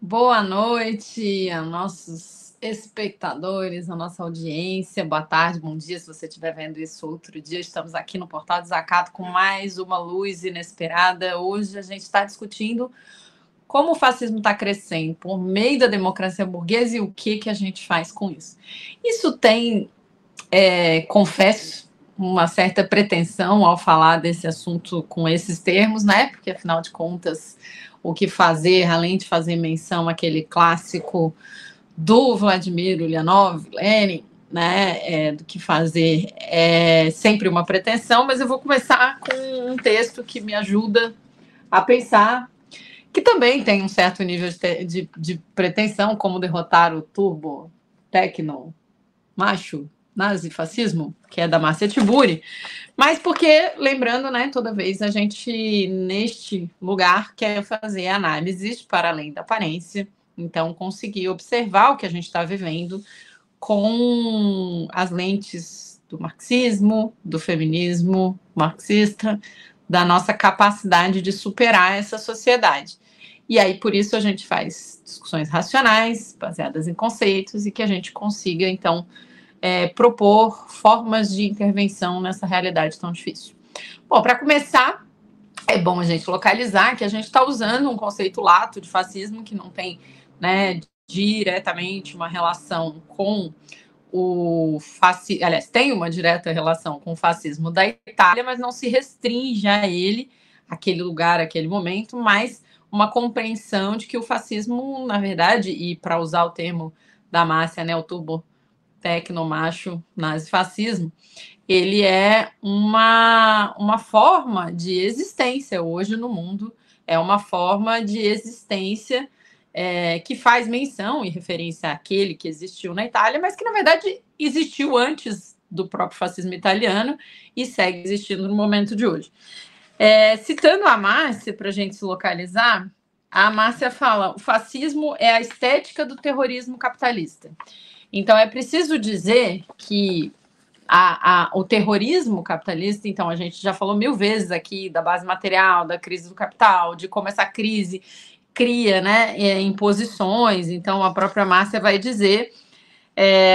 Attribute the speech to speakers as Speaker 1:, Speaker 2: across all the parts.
Speaker 1: Boa noite a nossos espectadores, a nossa audiência. Boa tarde, bom dia, se você estiver vendo isso outro dia. Estamos aqui no Portal Desacato com mais uma luz inesperada. Hoje a gente está discutindo como o fascismo está crescendo por meio da democracia burguesa e o que a gente faz com isso. Isso tem, confesso, uma certa pretensão ao falar desse assunto com esses termos, né? Porque, afinal de contas, o que fazer, além de fazer menção àquele clássico do Vladimir Ulyanov, Lenin, né, do que fazer é sempre uma pretensão, mas eu vou começar com um texto que me ajuda a pensar, que também tem um certo nível de pretensão, como derrotar o turbo tecno macho nazifascismo, que é da Márcia Tiburi, mas porque, lembrando, né, toda vez a gente, neste lugar, quer fazer análises para além da aparência, então conseguir observar o que a gente está vivendo com as lentes do marxismo, do feminismo marxista, da nossa capacidade de superar essa sociedade. E aí, por isso, a gente faz discussões racionais, baseadas em conceitos, e que a gente consiga, então, propor formas de intervenção nessa realidade tão difícil. Bom, para começar, é bom a gente localizar que a gente está usando um conceito lato de fascismo que não tem, né, diretamente uma relação com o fascismo, aliás, tem uma direta relação com o fascismo da Itália, mas não se restringe a ele, aquele lugar, aquele momento, mas uma compreensão de que o fascismo, na verdade, e para usar o termo da Márcia, né, o turbo tecnomacho nazifascismo, ele é uma forma de existência hoje no mundo, é uma forma de existência que faz menção e referência àquele que existiu na Itália, mas que, na verdade, existiu antes do próprio fascismo italiano e segue existindo no momento de hoje. Citando a Márcia, para a gente se localizar, a Márcia fala: o fascismo é a estética do terrorismo capitalista. Então, é preciso dizer que o terrorismo capitalista, então, a gente já falou 1000 vezes aqui da base material, da crise do capital, de como essa crise cria, né, imposições. Então, a própria Márcia vai dizer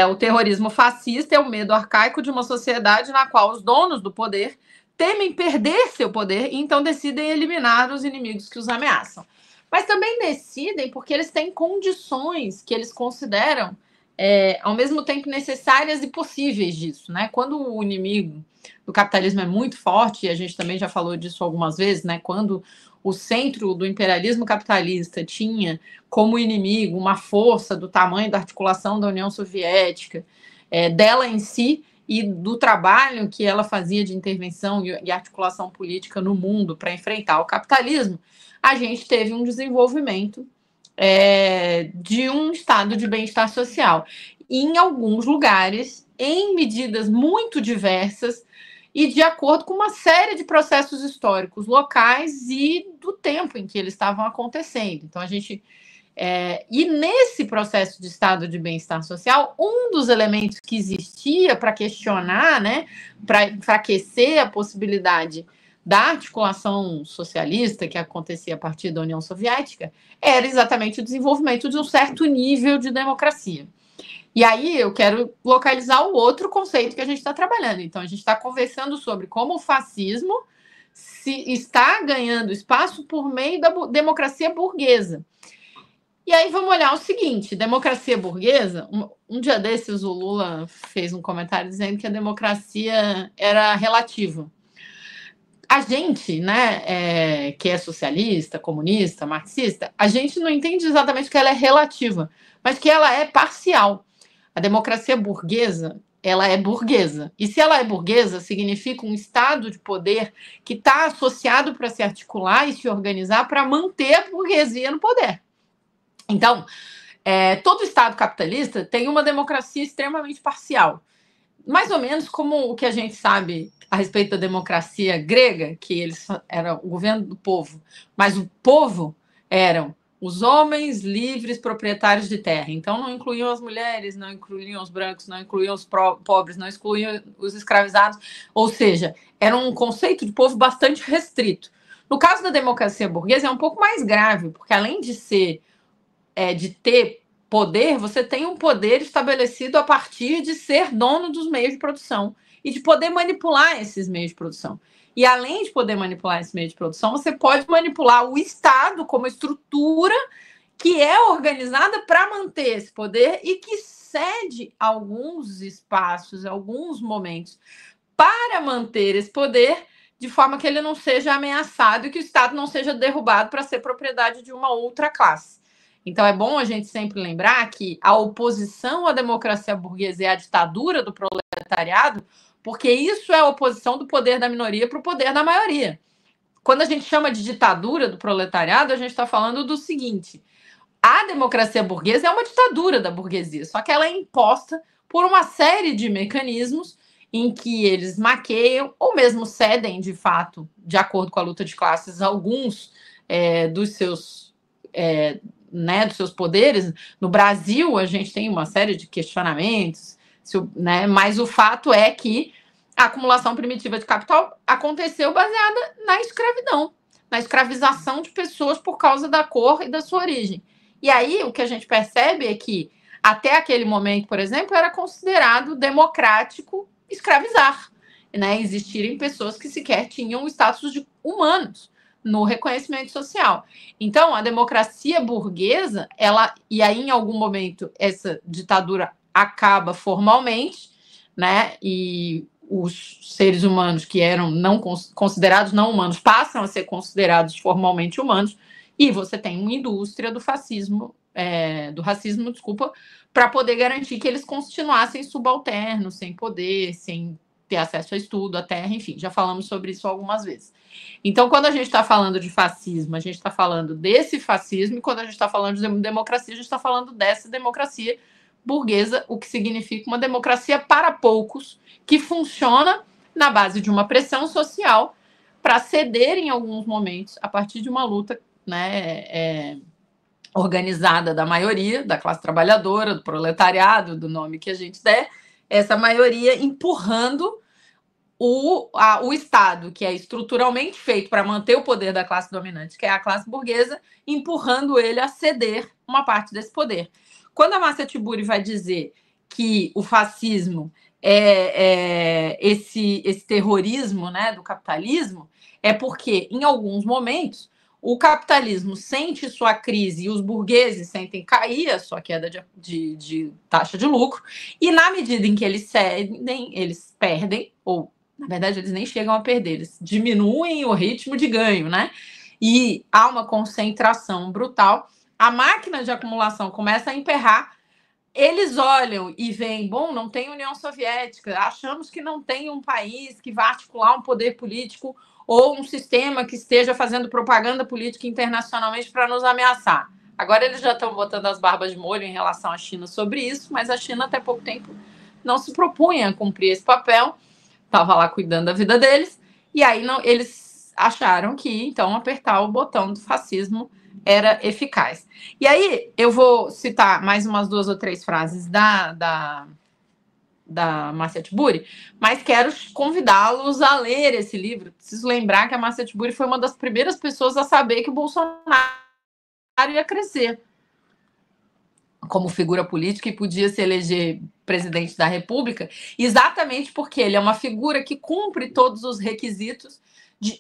Speaker 1: o terrorismo fascista é o medo arcaico de uma sociedade na qual os donos do poder temem perder seu poder e então decidem eliminar os inimigos que os ameaçam. Mas também decidem porque eles têm condições que eles consideram ao mesmo tempo necessárias e possíveis disso, né? Quando o inimigo do capitalismo é muito forte, e a gente também já falou disso algumas vezes, né? Quando o centro do imperialismo capitalista tinha como inimigo uma força do tamanho da articulação da União Soviética, dela em si e do trabalho que ela fazia de intervenção e articulação política no mundo para enfrentar o capitalismo, a gente teve um desenvolvimento de um estado de bem-estar social. E, em alguns lugares, em medidas muito diversas e de acordo com uma série de processos históricos locais e do tempo em que eles estavam acontecendo. Então, a gente... e nesse processo de estado de bem-estar social, um dos elementos que existia para questionar, né, para enfraquecer a possibilidade da articulação socialista que acontecia a partir da União Soviética, era exatamente o desenvolvimento de um certo nível de democracia. E aí eu quero localizar o outro conceito que a gente está trabalhando. Então, a gente está conversando sobre como o fascismo está ganhando espaço por meio da democracia burguesa. E aí vamos olhar o seguinte: democracia burguesa. Um dia desses o Lula fez um comentário dizendo que a democracia era relativa. A gente, né, que é socialista, comunista, marxista, a gente não entende exatamente que ela é relativa, mas que ela é parcial. A democracia burguesa, ela é burguesa. E se ela é burguesa, significa um estado de poder que está associado para se articular e se organizar para manter a burguesia no poder. Então, todo estado capitalista tem uma democracia extremamente parcial. Mais ou menos como o que a gente sabe a respeito da democracia grega, que eles eram o governo do povo, mas o povo eram os homens livres proprietários de terra. Então, não incluíam as mulheres, não incluíam os brancos, não incluíam os pobres, não excluíam os escravizados. Ou seja, era um conceito de povo bastante restrito. No caso da democracia burguesa, é um pouco mais grave, porque além de ser de ter poder, você tem um poder estabelecido a partir de ser dono dos meios de produção e de poder manipular esses meios de produção. E além de poder manipular esse meio de produção, você pode manipular o Estado como estrutura que é organizada para manter esse poder e que cede alguns espaços, alguns momentos para manter esse poder de forma que ele não seja ameaçado e que o Estado não seja derrubado para ser propriedade de uma outra classe. Então é bom a gente sempre lembrar que a oposição à democracia burguesa é a ditadura do proletariado, porque isso é a oposição do poder da minoria para o poder da maioria. Quando a gente chama de ditadura do proletariado, a gente está falando do seguinte: a democracia burguesa é uma ditadura da burguesia, só que ela é imposta por uma série de mecanismos em que eles maqueiam ou mesmo cedem, de fato, de acordo com a luta de classes, alguns dos seus poderes. No Brasil, a gente tem uma série de questionamentos, mas o fato é que a acumulação primitiva de capital aconteceu baseada na escravidão, na escravização de pessoas por causa da cor e da sua origem. E aí o que a gente percebe é que, até aquele momento, por exemplo, era considerado democrático escravizar, né? Existirem pessoas que sequer tinham o status de humanos no reconhecimento social. Então, a democracia burguesa, e aí em algum momento essa ditadura acaba formalmente, né? E os seres humanos que eram não considerados não humanos passam a ser considerados formalmente humanos, e você tem uma indústria do fascismo, do racismo, para poder garantir que eles continuassem subalternos, sem poder, sem ter acesso a estudo, a terra, enfim, já falamos sobre isso algumas vezes. Então, quando a gente está falando de fascismo, a gente está falando desse fascismo, e quando a gente está falando de democracia, a gente está falando dessa democracia burguesa, o que significa uma democracia para poucos, que funciona na base de uma pressão social para ceder em alguns momentos, a partir de uma luta, né, organizada da maioria, da classe trabalhadora, do proletariado, do nome que a gente der, essa maioria empurrando o Estado, que é estruturalmente feito para manter o poder da classe dominante, que é a classe burguesa, empurrando ele a ceder uma parte desse poder. Quando a Márcia Tiburi vai dizer que o fascismo é esse terrorismo, né, do capitalismo, é porque, em alguns momentos, o capitalismo sente sua crise e os burgueses sentem cair a sua queda de taxa de lucro, e na medida em que eles cedem, eles perdem, ou, na verdade, eles nem chegam a perder, eles diminuem o ritmo de ganho, né? E há uma concentração brutal, a máquina de acumulação começa a emperrar, eles olham e veem, bom, não tem União Soviética, achamos que não tem um país que vai articular um poder político ou um sistema que esteja fazendo propaganda política internacionalmente para nos ameaçar. Agora eles já estão botando as barbas de molho em relação à China sobre isso, mas a China até pouco tempo não se propunha a cumprir esse papel, estava lá cuidando da vida deles, e aí eles acharam que, então, apertar o botão do fascismo era eficaz. E aí eu vou citar mais umas 2 ou 3 frases da Márcia Tiburi, mas quero convidá-los a ler esse livro. Preciso lembrar que a Márcia Tiburi foi uma das primeiras pessoas a saber que o Bolsonaro ia crescer como figura política e podia se eleger presidente da República, exatamente porque ele é uma figura que cumpre todos os requisitos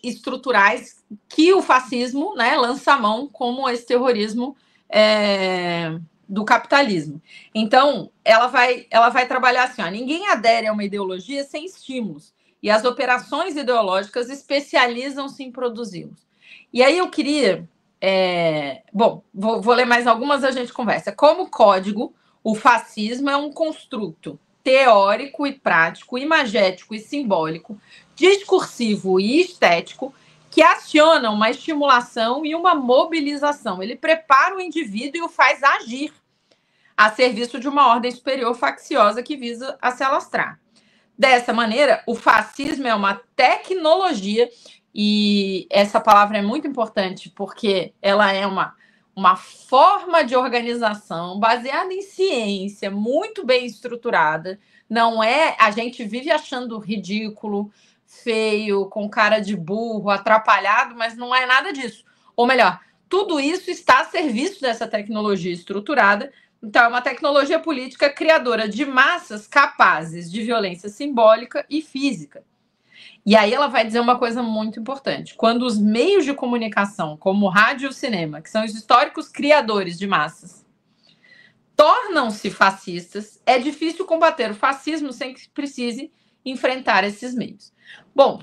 Speaker 1: estruturais que o fascismo, né, lança a mão, como esse terrorismo do capitalismo. Então, ela vai trabalhar assim, ó, ninguém adere a uma ideologia sem estímulos, e as operações ideológicas especializam-se em produzi-los. E aí eu queria... vou ler mais algumas, a gente conversa. Como código, o fascismo é um construto teórico e prático, imagético e simbólico, discursivo e estético, que aciona uma estimulação e uma mobilização. Ele prepara o indivíduo e o faz agir a serviço de uma ordem superior facciosa que visa a se alastrar. Dessa maneira, o fascismo é uma tecnologia, e essa palavra é muito importante porque ela é uma forma de organização baseada em ciência, muito bem estruturada. Não é... A gente vive achando ridículo, feio, com cara de burro, atrapalhado, mas não é nada disso. Ou melhor, tudo isso está a serviço dessa tecnologia estruturada. Então, é uma tecnologia política criadora de massas capazes de violência simbólica e física. E aí ela vai dizer uma coisa muito importante. Quando os meios de comunicação, como o rádio e o cinema, que são os históricos criadores de massas, tornam-se fascistas, é difícil combater o fascismo sem que precise enfrentar esses meios. Bom,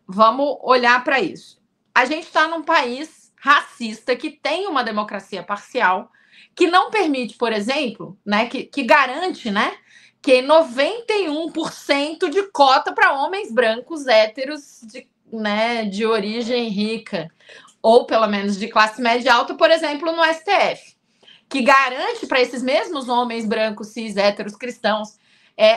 Speaker 1: vamos olhar para isso. A gente está num país racista que tem uma democracia parcial, que não permite, por exemplo, né, que garante, né, que 91% de cota para homens brancos héteros de origem rica, ou pelo menos de classe média alta, por exemplo, no STF, que garante para esses mesmos homens brancos, cis, héteros, cristãos,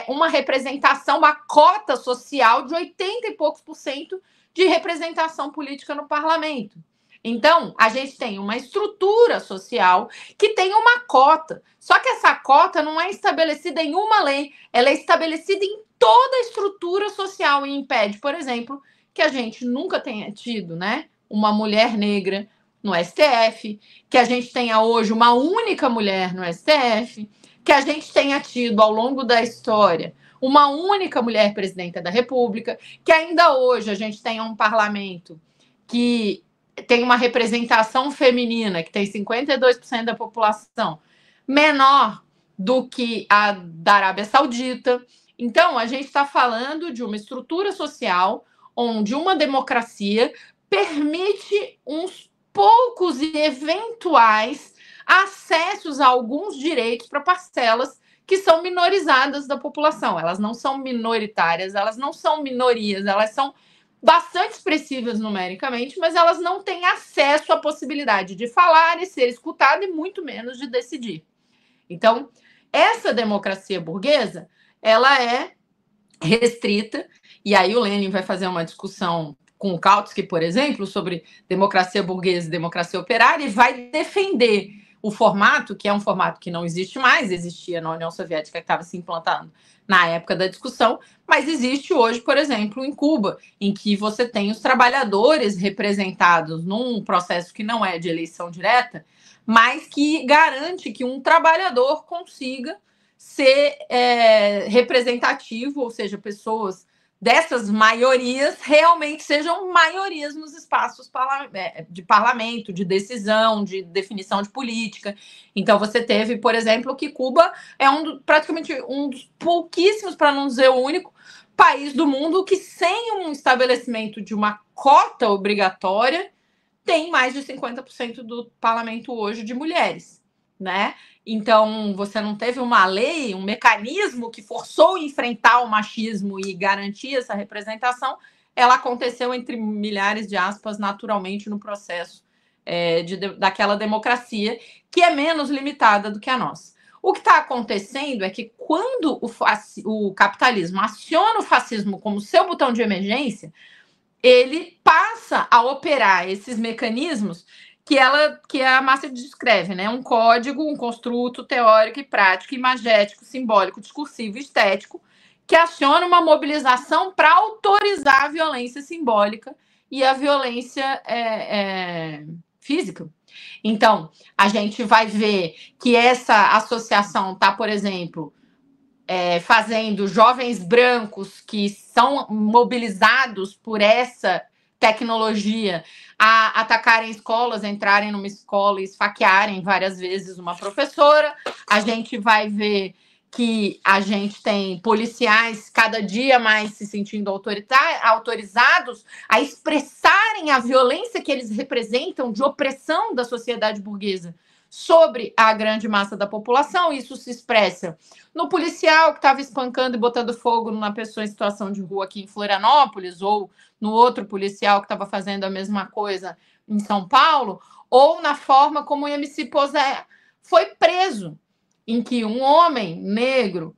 Speaker 1: uma representação, uma cota social de 80 e poucos por cento de representação política no parlamento. Então, a gente tem uma estrutura social que tem uma cota. Só que essa cota não é estabelecida em uma lei, ela é estabelecida em toda a estrutura social e impede, por exemplo, que a gente nunca tenha tido, né, uma mulher negra no STF, que a gente tenha hoje uma única mulher no STF, que a gente tenha tido ao longo da história uma única mulher presidenta da República, que ainda hoje a gente tenha um parlamento que tem uma representação feminina, que tem 52% da população, menor do que a da Arábia Saudita. Então, a gente está falando de uma estrutura social onde uma democracia permite uns poucos e eventuais acessos a alguns direitos para parcelas que são minorizadas da população. Elas não são minoritárias, elas não são minorias, elas são bastante expressivas numericamente, mas elas não têm acesso à possibilidade de falar e ser escutada e muito menos de decidir. Então, essa democracia burguesa, ela é restrita, e aí o Lenin vai fazer uma discussão com o Kautsky, por exemplo, sobre democracia burguesa e democracia operária, e vai defender o formato, que é um formato que não existe mais, existia na União Soviética, que estava se implantando na época da discussão, mas existe hoje, por exemplo, em Cuba, em que você tem os trabalhadores representados num processo que não é de eleição direta, mas que garante que um trabalhador consiga ser representativo, ou seja, pessoas dessas maiorias realmente sejam maiorias nos espaços de parlamento, de decisão, de definição de política. Então, você teve, por exemplo, que Cuba é praticamente um dos pouquíssimos, para não dizer o único, país do mundo que, sem um estabelecimento de uma cota obrigatória, tem mais de 50% do parlamento hoje de mulheres, né? Então, você não teve uma lei, um mecanismo que forçou a enfrentar o machismo e garantir essa representação. Ela aconteceu, entre milhares de aspas, naturalmente no processo daquela democracia, que é menos limitada do que a nossa. O que está acontecendo é que quando o capitalismo aciona o fascismo como seu botão de emergência, ele passa a operar esses mecanismos que a Márcia descreve, né? Um código, um construto teórico e prático, imagético, simbólico, discursivo e estético, que aciona uma mobilização para autorizar a violência simbólica e a violência física. Então, a gente vai ver que essa associação está, por exemplo, fazendo jovens brancos que são mobilizados por essa tecnologia a atacarem escolas, entrarem numa escola e esfaquearem várias vezes uma professora. A gente vai ver que a gente tem policiais cada dia mais se sentindo autorizados a expressarem a violência que eles representam de opressão da sociedade burguesa sobre a grande massa da população. Isso se expressa no policial que estava espancando e botando fogo numa pessoa em situação de rua aqui em Florianópolis, ou no outro policial que estava fazendo a mesma coisa em São Paulo, ou na forma como o MC Posé foi preso, em que um homem negro...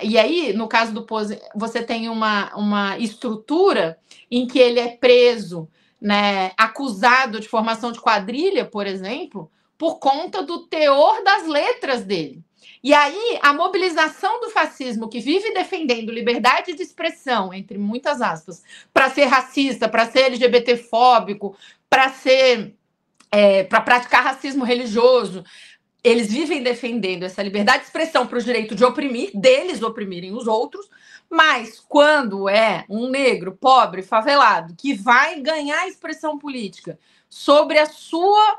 Speaker 1: e aí, no caso do Posé, você tem uma estrutura em que ele é preso, né, acusado de formação de quadrilha, por exemplo, por conta do teor das letras dele. E aí, a mobilização do fascismo, que vive defendendo liberdade de expressão, entre muitas aspas, para ser racista, para ser LGBTfóbico, para ser para praticar racismo religioso. Eles vivem defendendo essa liberdade de expressão para o direito de oprimir, deles oprimirem os outros, mas quando é um negro, pobre, favelado, que vai ganhar expressão política sobre a sua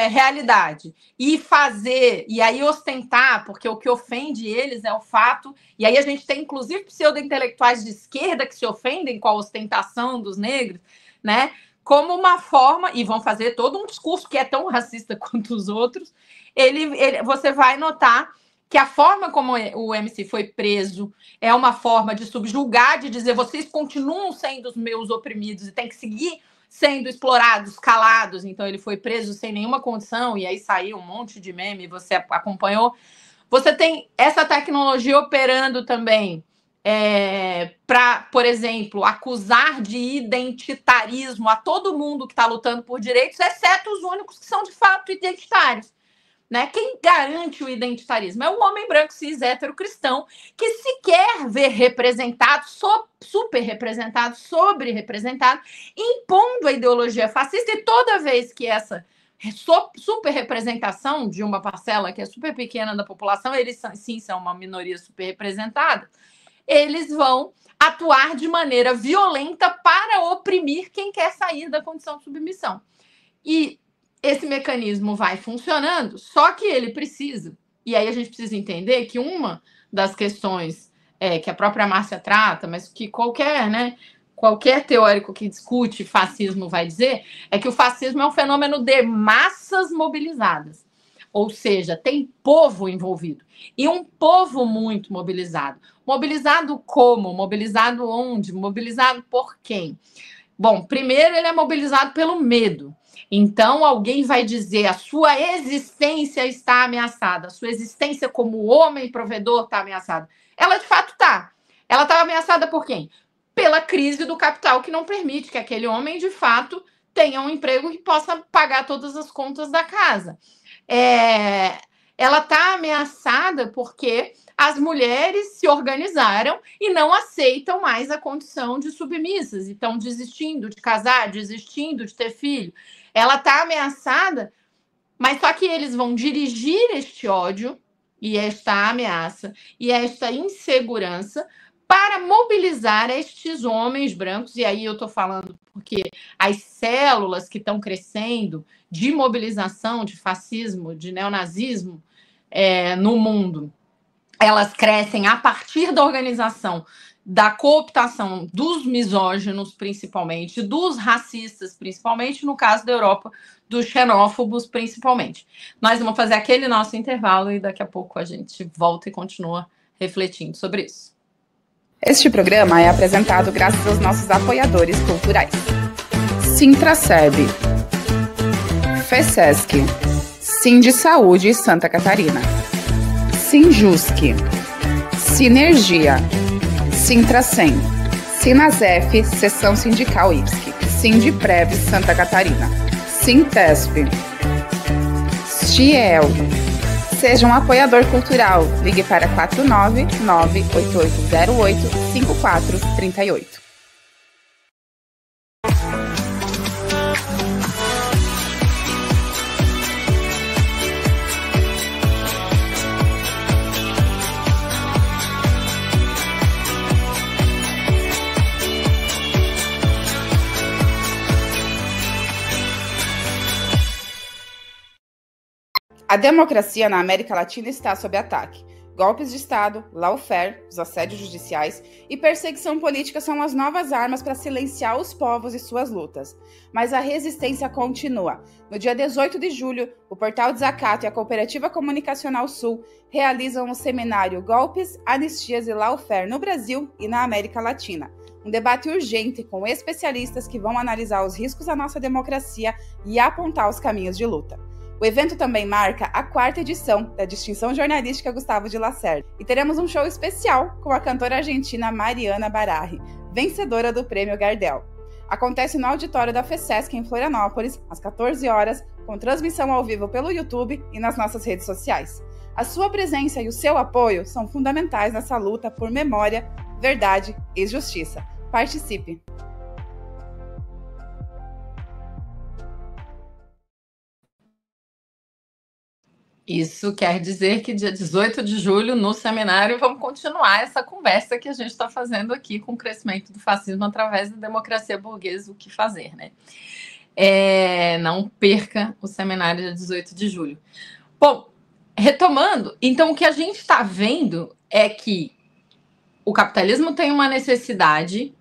Speaker 1: realidade e fazer, e aí ostentar, porque o que ofende eles é o fato, e aí a gente tem inclusive pseudo-intelectuais de esquerda que se ofendem com a ostentação dos negros, né? Como uma forma, e vão fazer todo um discurso que é tão racista quanto os outros, você vai notar que a forma como o MC foi preso é uma forma de subjugar, de dizer vocês continuam sendo os meus oprimidos e tem que seguir sendo explorados, calados. Então ele foi preso sem nenhuma condição e aí saiu um monte de meme, você acompanhou. Você tem essa tecnologia operando também para, por exemplo, acusar de identitarismo a todo mundo que está lutando por direitos, exceto os únicos que são de fato identitários. Né? Quem garante o identitarismo é o homem branco, cis, hétero, cristão, que se quer ver representado, super representado, sobre-representado, impondo a ideologia fascista, e toda vez que essa super representação de uma parcela que é super pequena da população, eles sim são uma minoria super representada, eles vão atuar de maneira violenta para oprimir quem quer sair da condição de submissão. E esse mecanismo vai funcionando, só que ele precisa, e aí a gente precisa entender que uma das questões que a própria Márcia trata, mas que qualquer teórico que discute fascismo vai dizer, é que o fascismo é um fenômeno de massas mobilizadas. Ou seja, tem povo envolvido. E um povo muito mobilizado. Mobilizado como? Mobilizado onde? Mobilizado por quem? Bom, primeiro ele é mobilizado pelo medo. Então, alguém vai dizer a sua existência está ameaçada, a sua existência como homem provedor está ameaçada. Ela, de fato, está. Ela está ameaçada por quem? Pela crise do capital, que não permite que aquele homem, de fato, tenha um emprego que possa pagar todas as contas da casa. Ela está ameaçada porque as mulheres se organizaram e não aceitam mais a condição de submissas, e estão desistindo de casar, desistindo de ter filho. Ela está ameaçada, mas só que eles vão dirigir este ódio e esta ameaça e esta insegurança para mobilizar estes homens brancos, e aí eu estou falando porque as células que estão crescendo de mobilização, de fascismo, de neonazismo no mundo, elas crescem a partir da organização da cooptação dos misóginos, principalmente, dos racistas, principalmente, no caso da Europa, dos xenófobos, principalmente. Nós vamos fazer aquele nosso intervalo e daqui a pouco a gente volta e continua refletindo sobre isso.
Speaker 2: Este programa é apresentado graças aos nossos apoiadores culturais. Sintraceb, FESESC, Sindisaúde Santa Catarina, Sinjusc, Sinergia, Sintracem, Sinasef, Seção Sindical IPSC, Sindiprev Santa Catarina, Sintesp, Stiel. Seja um apoiador cultural. Ligue para 499-8808-5438. A democracia na América Latina está sob ataque. Golpes de Estado, lawfare, os assédios judiciais e perseguição política são as novas armas para silenciar os povos e suas lutas. Mas a resistência continua. No dia 18 de julho, o Portal Desacato e a Cooperativa Comunicacional Sul realizam o seminário Golpes, Anistias e Lawfare no Brasil e na América Latina. Um debate urgente com especialistas que vão analisar os riscos da nossa democracia e apontar os caminhos de luta. O evento também marca a 4ª edição da distinção jornalística Gustavo de Lacerda. E teremos um show especial com a cantora argentina Mariana Bararri, vencedora do Prêmio Gardel. Acontece no auditório da FESESC em Florianópolis, às 14 horas, com transmissão ao vivo pelo YouTube e nas nossas redes sociais. A sua presença e o seu apoio são fundamentais nessa luta por memória, verdade e justiça. Participe!
Speaker 1: Isso quer dizer que dia 18 de julho, no seminário, vamos continuar essa conversa que a gente está fazendo aqui com o crescimento do fascismo através da democracia burguesa, o que fazer, né? Não perca o seminário dia 18 de julho. Bom, retomando, então o que a gente está vendo é que o capitalismo tem uma necessidade,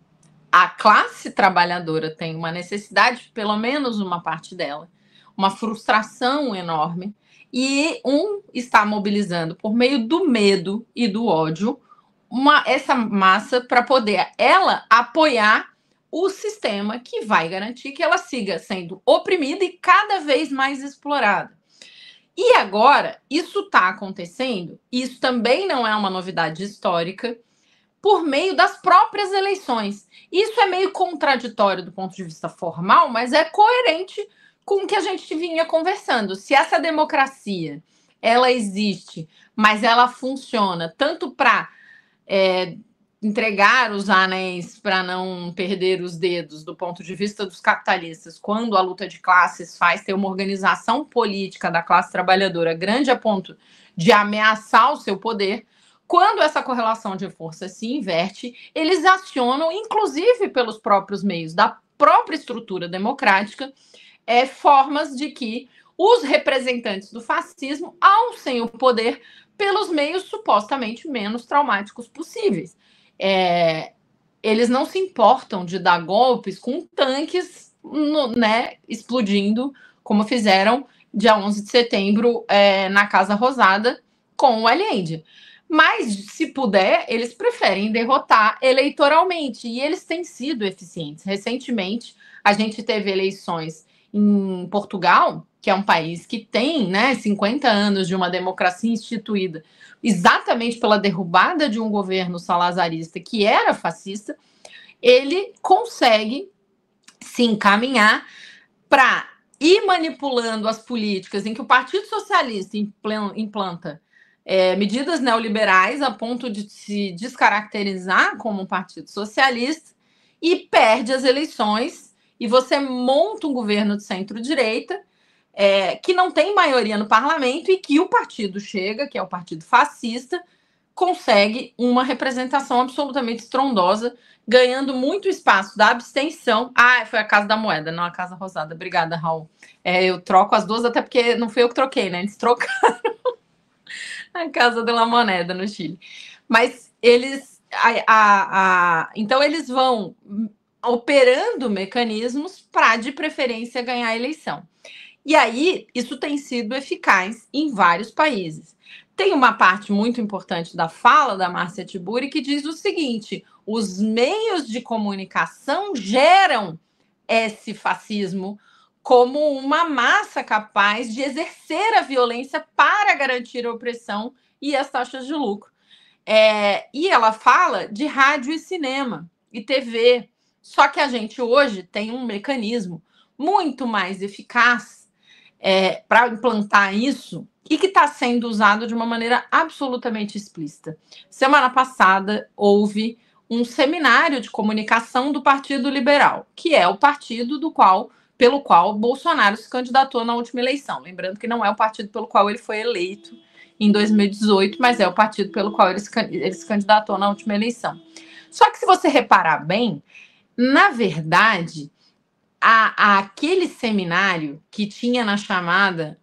Speaker 1: a classe trabalhadora tem uma necessidade, pelo menos uma parte dela, uma frustração enorme, e está mobilizando por meio do medo e do ódio essa massa para poder ela apoiar o sistema que vai garantir que ela siga sendo oprimida e cada vez mais explorada. E agora, isso está acontecendo, isso também não é uma novidade histórica, por meio das próprias eleições. Isso é meio contraditório do ponto de vista formal, mas é coerente com o que a gente vinha conversando. Se essa democracia, ela existe, mas ela funciona tanto para entregar os anéis para não perder os dedos do ponto de vista dos capitalistas, quando a luta de classes faz ter uma organização política da classe trabalhadora grande a ponto de ameaçar o seu poder, quando essa correlação de força se inverte, eles acionam, inclusive pelos próprios meios da própria estrutura democrática, formas de que os representantes do fascismo alcem o poder pelos meios supostamente menos traumáticos possíveis. Eles não se importam de dar golpes com tanques explodindo, como fizeram dia 11 de setembro na Casa Rosada com o Allende. Mas, se puder, eles preferem derrotar eleitoralmente, e eles têm sido eficientes. Recentemente, a gente teve eleições em Portugal, que é um país que tem 50 anos de uma democracia instituída, exatamente pela derrubada de um governo salazarista que era fascista. Ele consegue se encaminhar para ir manipulando as políticas em que o Partido Socialista implanta medidas neoliberais a ponto de se descaracterizar como um partido socialista, e perde as eleições, e você monta um governo de centro-direita que não tem maioria no parlamento, e que o partido chega, que é o partido fascista, consegue uma representação absolutamente estrondosa, ganhando muito espaço da abstenção. Foi a Casa da Moeda, não a Casa Rosada. Obrigada, Raul. Eu troco as duas, até porque não fui eu que troquei, né? Eles trocaram a Casa de la Moneda no Chile. Mas eles... então, eles vão operando mecanismos para, de preferência, ganhar a eleição. E aí, isso tem sido eficaz em vários países. Tem uma parte muito importante da fala da Márcia Tiburi que diz o seguinte: os meios de comunicação geram esse fascismo como uma massa capaz de exercer a violência para garantir a opressão e as taxas de lucro. E ela fala de rádio e cinema e TV. Só que a gente hoje tem um mecanismo muito mais eficaz para implantar isso, e que está sendo usado de uma maneira absolutamente explícita. Semana passada houve um seminário de comunicação do Partido Liberal, que é o partido pelo qual Bolsonaro se candidatou na última eleição. Lembrando que não é o partido pelo qual ele foi eleito em 2018, mas é o partido pelo qual ele se candidatou na última eleição. Só que, se você reparar bem, na verdade, aquele seminário que tinha na chamada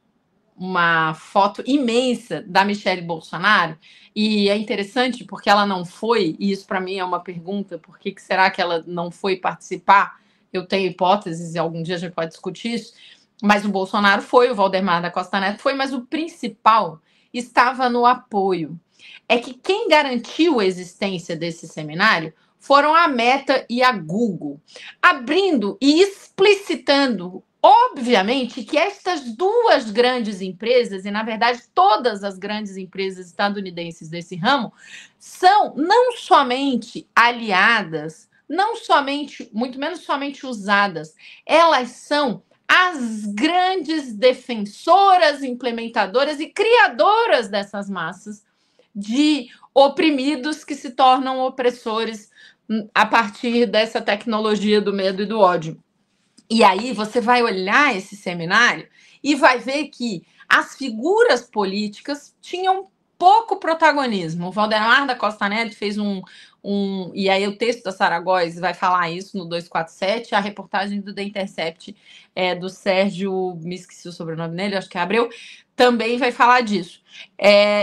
Speaker 1: uma foto imensa da Michelle Bolsonaro, e é interessante porque ela não foi, e isso para mim é uma pergunta: por que será que ela não foi participar? Eu tenho hipóteses e algum dia a gente pode discutir isso, mas o Bolsonaro foi, o Valdemar da Costa Neto foi, mas o principal estava no apoio. É que quem garantiu a existência desse seminário foram a Meta e a Google, abrindo e explicitando, obviamente, que estas duas grandes empresas, e na verdade todas as grandes empresas estadunidenses desse ramo, são não somente aliadas, não somente, muito menos somente usadas, elas são as grandes defensoras, implementadoras e criadoras dessas massas de oprimidos que se tornam opressores a partir dessa tecnologia do medo e do ódio. E aí você vai olhar esse seminário e vai ver que as figuras políticas tinham pouco protagonismo. O Valdemar da Costa Neto fez e aí o texto da Sara Góes vai falar isso no 247, a reportagem do The Intercept do Sérgio, me esqueci o sobrenome dele, acho que é Abreu, também vai falar disso.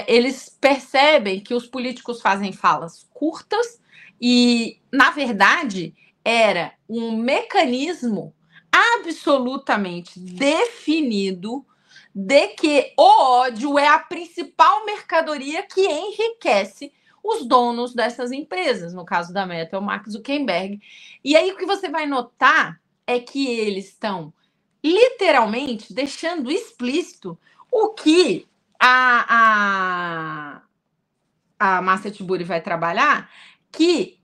Speaker 1: Eles percebem que os políticos fazem falas curtas e, na verdade, era um mecanismo absolutamente definido de que o ódio é a principal mercadoria que enriquece os donos dessas empresas. No caso da Meta, é o Mark Zuckerberg. E aí o que você vai notar é que eles estão literalmente deixando explícito o que a Márcia Tiburi vai trabalhar, que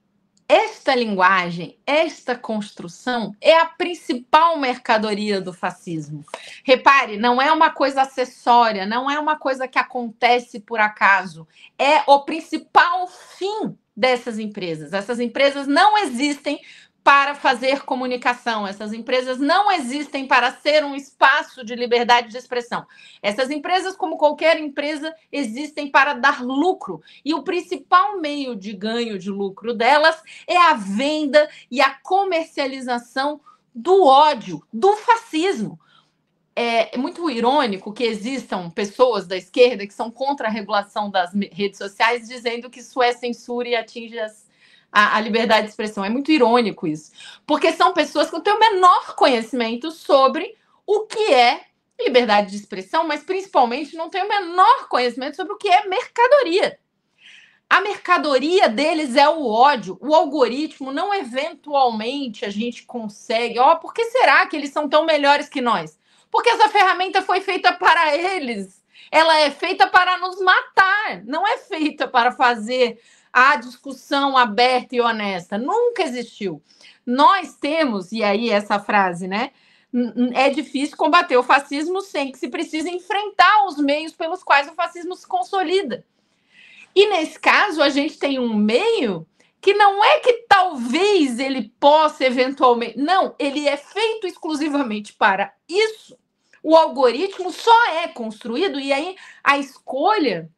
Speaker 1: esta linguagem, esta construção é a principal mercadoria do fascismo. Repare, não é uma coisa acessória, não é uma coisa que acontece por acaso. É o principal fim dessas empresas. Essas empresas não existem para fazer comunicação. Essas empresas não existem para ser um espaço de liberdade de expressão. Essas empresas, como qualquer empresa, existem para dar lucro. E o principal meio de ganho de lucro delas é a venda e a comercialização do ódio, do fascismo. É muito irônico que existam pessoas da esquerda que são contra a regulação das redes sociais, dizendo que isso é censura e atinge a liberdade de expressão. É muito irônico isso, porque são pessoas que não têm o menor conhecimento sobre o que é liberdade de expressão, mas principalmente não têm o menor conhecimento sobre o que é mercadoria. A mercadoria deles é o ódio. O algoritmo não eventualmente a gente consegue. Por que será que eles são tão melhores que nós? Porque essa ferramenta foi feita para eles. Ela é feita para nos matar. Não é feita para fazer a discussão aberta e honesta. Nunca existiu. Nós temos, e aí essa frase, né? É difícil combater o fascismo sem que se precise enfrentar os meios pelos quais o fascismo se consolida. E nesse caso, a gente tem um meio que não é que talvez ele possa eventualmente... Não, ele é feito exclusivamente para isso. O algoritmo só é construído e aí a escolha...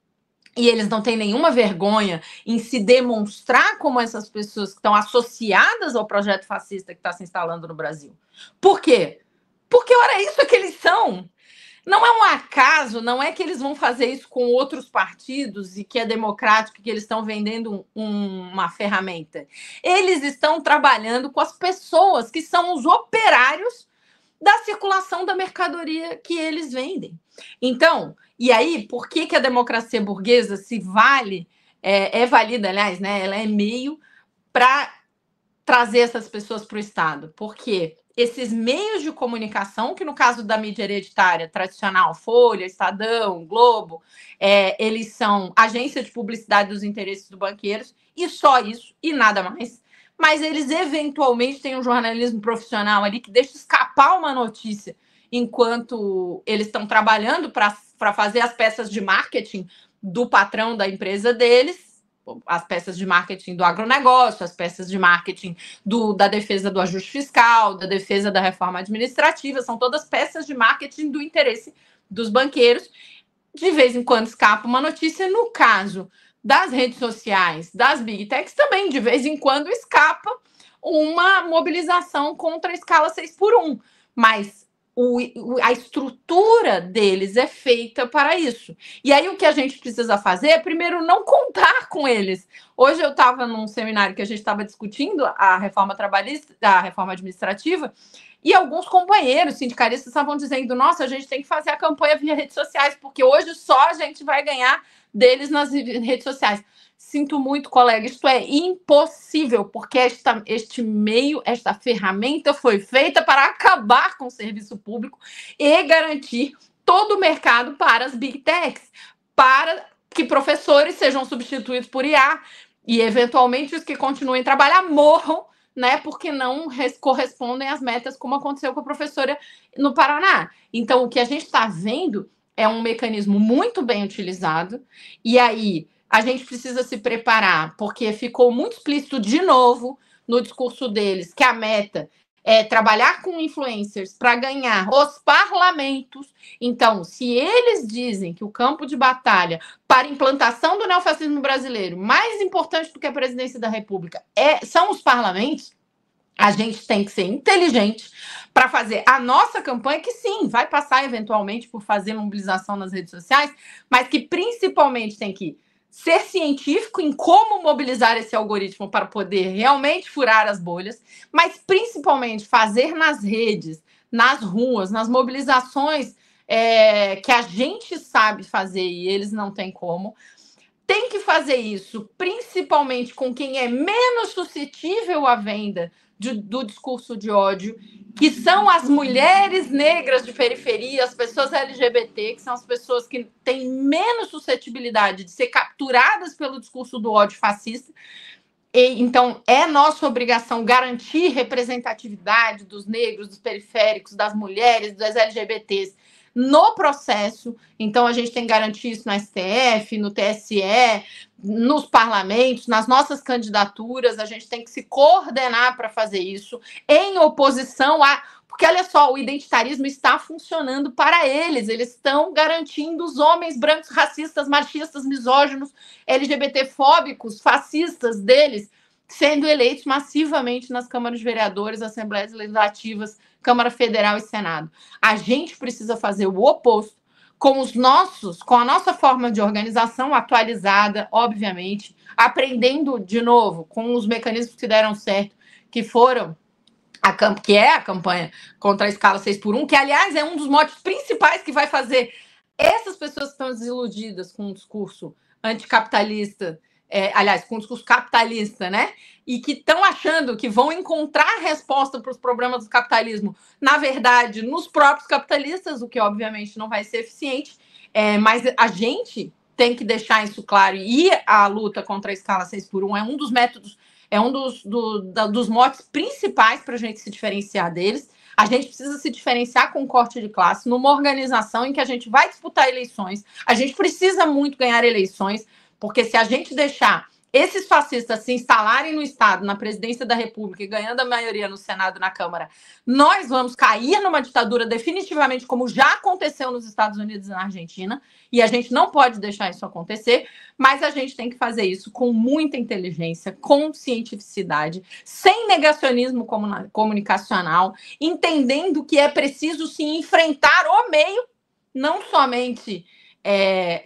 Speaker 1: E eles não têm nenhuma vergonha em se demonstrar como essas pessoas que estão associadas ao projeto fascista que está se instalando no Brasil. Por quê? Porque, ora, é isso que eles são. Não é um acaso, não é que eles vão fazer isso com outros partidos e que é democrático, que eles estão vendendo uma ferramenta. Eles estão trabalhando com as pessoas que são os operários da circulação da mercadoria que eles vendem. Então, e aí, por que a democracia burguesa se vale, é válida, aliás, né? Ela é meio para trazer essas pessoas para o Estado? Porque esses meios de comunicação, que no caso da mídia hereditária tradicional, Folha, Estadão, Globo, eles são agência de publicidade dos interesses dos banqueiros, e só isso, e nada mais. Mas eles eventualmente têm um jornalismo profissional ali que deixa escapar uma notícia enquanto eles estão trabalhando para fazer as peças de marketing do patrão da empresa deles, as peças de marketing do agronegócio, as peças de marketing da defesa do ajuste fiscal, da defesa da reforma administrativa, são todas peças de marketing do interesse dos banqueiros. De vez em quando escapa uma notícia, no caso das redes sociais, das big techs, também de vez em quando escapa uma mobilização contra a escala 6x1, mas a estrutura deles é feita para isso. E aí o que a gente precisa fazer é, primeiro, não contar com eles. Hoje eu estava num seminário que a gente estava discutindo a reforma trabalhista, a reforma administrativa, e alguns companheiros sindicalistas estavam dizendo: nossa, a gente tem que fazer a campanha via redes sociais, porque hoje só a gente vai ganhar deles nas redes sociais. Sinto muito, colega, isto é impossível, porque este meio, esta ferramenta foi feita para acabar com o serviço público e garantir todo o mercado para as big techs, para que professores sejam substituídos por IA e, eventualmente, os que continuem a trabalhar morram, né, porque não correspondem às metas, como aconteceu com a professora no Paraná. Então, o que a gente está vendo é um mecanismo muito bem utilizado, e aí a gente precisa se preparar, porque ficou muito explícito de novo no discurso deles que a meta trabalhar com influencers para ganhar os parlamentos. Então, se eles dizem que o campo de batalha para a implantação do neofascismo brasileiro, mais importante do que a presidência da República, são os parlamentos, a gente tem que ser inteligente para fazer a nossa campanha, que sim, vai passar eventualmente por fazer mobilização nas redes sociais, mas que principalmente tem que ser científico em como mobilizar esse algoritmo para poder realmente furar as bolhas, mas principalmente fazer nas redes, nas ruas, nas mobilizações que a gente sabe fazer e eles não têm como. Tem que fazer isso principalmente com quem é menos suscetível à venda do discurso de ódio, que são as mulheres negras de periferia, as pessoas LGBT, que são as pessoas que têm menos suscetibilidade de ser capturadas pelo discurso do ódio fascista. Então, é nossa obrigação garantir representatividade dos negros, dos periféricos, das mulheres, dos LGBTs no processo. Então, a gente tem que garantir isso no STF, no TSE, nos parlamentos, nas nossas candidaturas. A gente tem que se coordenar para fazer isso em oposição a... Porque, olha só, o identitarismo está funcionando para eles. Eles estão garantindo os homens brancos, racistas, machistas, misóginos, LGBT-fóbicos, fascistas deles, sendo eleitos massivamente nas câmaras de vereadores, assembleias legislativas, Câmara Federal e Senado. A gente precisa fazer o oposto com a nossa forma de organização atualizada, obviamente, aprendendo de novo com os mecanismos que deram certo, que foram que é a campanha contra a escala 6x1, que, aliás, é um dos motivos principais que vai fazer essas pessoas que estão desiludidas com o discurso anticapitalista, com o discurso capitalista, né? E que estão achando que vão encontrar resposta para os problemas do capitalismo, na verdade, nos próprios capitalistas, o que obviamente não vai ser eficiente, mas a gente tem que deixar isso claro. E a luta contra a escala 6x1 é um dos métodos, dos motes principais para a gente se diferenciar deles. A gente precisa se diferenciar com o corte de classe numa organização em que a gente vai disputar eleições. A gente precisa muito ganhar eleições, porque se a gente deixar esses fascistas se instalarem no Estado, na presidência da República e ganhando a maioria no Senado e na Câmara, nós vamos cair numa ditadura definitivamente, como já aconteceu nos Estados Unidos e na Argentina, e a gente não pode deixar isso acontecer, mas a gente tem que fazer isso com muita inteligência, com cientificidade, sem negacionismo comunicacional, entendendo que é preciso se enfrentar o meio, não somente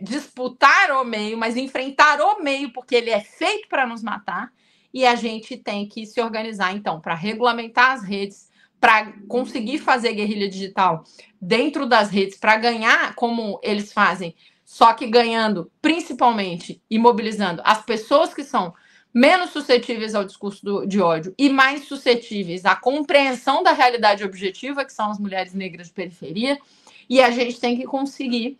Speaker 1: disputar o meio, mas enfrentar o meio, porque ele é feito para nos matar, e a gente tem que se organizar, então, para regulamentar as redes, para conseguir fazer guerrilha digital dentro das redes, para ganhar como eles fazem, só que ganhando principalmente e mobilizando as pessoas que são menos suscetíveis ao discurso de ódio e mais suscetíveis à compreensão da realidade objetiva, que são as mulheres negras de periferia, e a gente tem que conseguir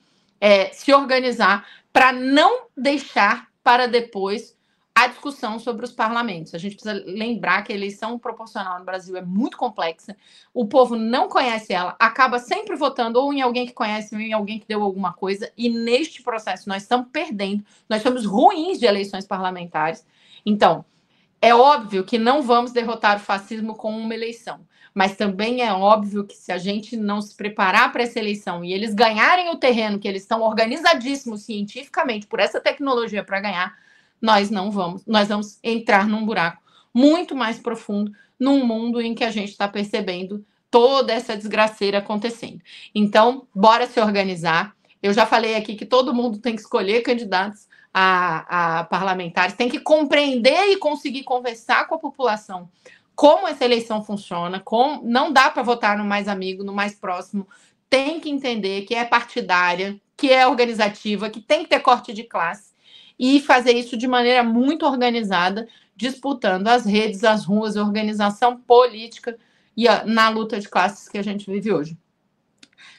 Speaker 1: se organizar para não deixar para depois a discussão sobre os parlamentos. A gente precisa lembrar que a eleição proporcional no Brasil é muito complexa, o povo não conhece ela, acaba sempre votando ou em alguém que conhece ou em alguém que deu alguma coisa, e neste processo nós estamos perdendo, nós somos ruins de eleições parlamentares. Então, é óbvio que não vamos derrotar o fascismo com uma eleição, mas também é óbvio que se a gente não se preparar para essa eleição e eles ganharem o terreno, que eles estão organizadíssimos cientificamente por essa tecnologia para ganhar, nós vamos entrar num buraco muito mais profundo num mundo em que a gente está percebendo toda essa desgraceira acontecendo. Então, bora se organizar. Eu já falei aqui que todo mundo tem que escolher candidatos a parlamentares, tem que compreender e conseguir conversar com a população como essa eleição funciona, não dá para votar no mais amigo, no mais próximo, tem que entender que é partidária, que é organizativa, que tem que ter corte de classe, e fazer isso de maneira muito organizada, disputando as redes, as ruas, a organização política e na luta de classes que a gente vive hoje.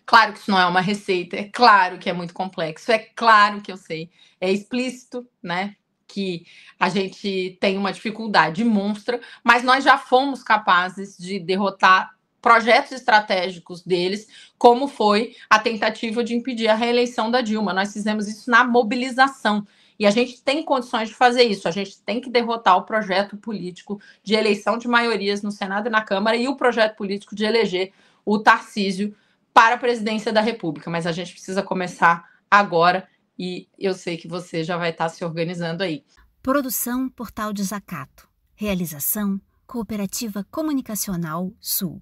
Speaker 1: Claro que isso não é uma receita, é claro que é muito complexo, é claro que eu sei, é explícito, né? Que a gente tem uma dificuldade monstra, mas nós já fomos capazes de derrotar projetos estratégicos deles, como foi a tentativa de impedir a reeleição da Dilma. Nós fizemos isso na mobilização. E a gente tem condições de fazer isso. A gente tem que derrotar o projeto político de eleição de maiorias no Senado e na Câmara e o projeto político de eleger o Tarcísio para a presidência da República. Mas a gente precisa começar agora e eu sei que você já vai estar se organizando aí.
Speaker 3: Produção Portal Desacato. Realização Cooperativa Comunicacional Sul.